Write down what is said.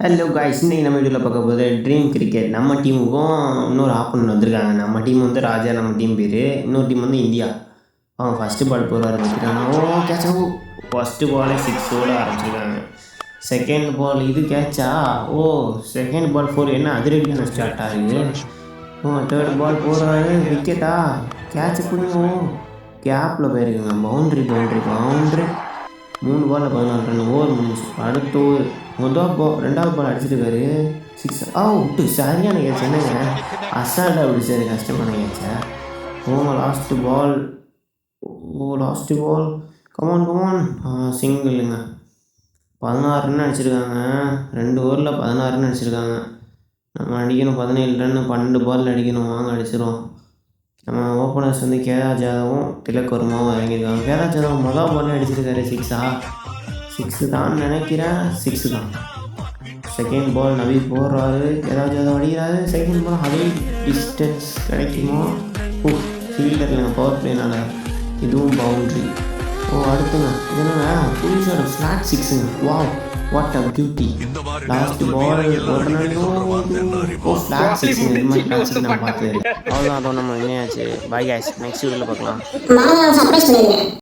Hello guys, இன்றைக்கி நம்ம வீடியோவில் பார்க்க போது ட்ரீம் கிரிக்கெட். நம்ம டீமுக்கும் இன்னொரு ஆப்போனன்ட் வந்திருக்காங்க. நம்ம டீம் வந்து ராஜா, நம்ம டீம் பேர். இன்னொரு டீம் வந்து இந்தியா. அவங்க ஃபஸ்ட்டு பால் போகிறாரு பார்த்துட்டாங்க. கேட்சா ஃபஸ்ட்டு பாலே 6ஓட ஆரம்பிச்சிருக்காங்க. செகண்ட் பால் இது கேட்சா செகண்ட் பால் 4 என்ன அதிரடியான ஸ்டார்ட் ஆகுது. தேர்ட் பால் போகிறாரு, விக்கெட்டா கேட்சை பிடிங்க. கேப்பில் போயிருக்குங்க. பவுண்ட்ரி 3 பாலில் 14 ரன். ஓவர் முடிஞ்சு. அடுத்து ரெண்டாவது பால் அடிச்சிருக்காரு 6. விட்டு சரியான கேட்ச். என்னங்க அசால்ட்டாக பிடிச்சாரு, கஷ்டமான கேட்சா. லாஸ்ட்டு பால் கமான் சிங்கிளுங்க. 16 ரன் அடிச்சிருக்காங்க. 2 ஓவரில் 16 ரன் அடிச்சிருக்காங்க. நம்ம அடிக்கணும் 17 ரன். 12 பால் அடிக்கணும். வாங்க அடிச்சிடும். நம்ம ஓப்பனர்ஸ் வந்து கேதார் ஜாதவும் திலக் வர்மாவும் இறங்கியிருக்காங்க. கேதார் ஜாதவ் மொதல் பாலே அடிச்சிருக்காரு 6 தான் நினைக்கிறேன். 6 தான். செகண்ட் பால் நபி போடுறாரு, கேதார் ஜாதவ் அடிக்கிறாரு. செகண்ட் பால் அதே டிஸ்டன்ஸ் கிடைக்குமா? ஃபீல்டர்ல பவர் பிளேனால இதுவும் பவுண்ட்ரி. அடுத்துங்க இது என்னங்க புதுசோட ஃப்ளாட் 6ங்க. What a beauty. Last ball ஒரு ஃப்ளாட் 6 இது மாதிரி ஃப்ளாட் 6 நான் பார்த்தது. அவ்வளோதான். அதோட நம்ம இணையாச்சு. பை கைஸ், நெக்ஸ்ட் வீடியோவில் பார்க்கலாம்.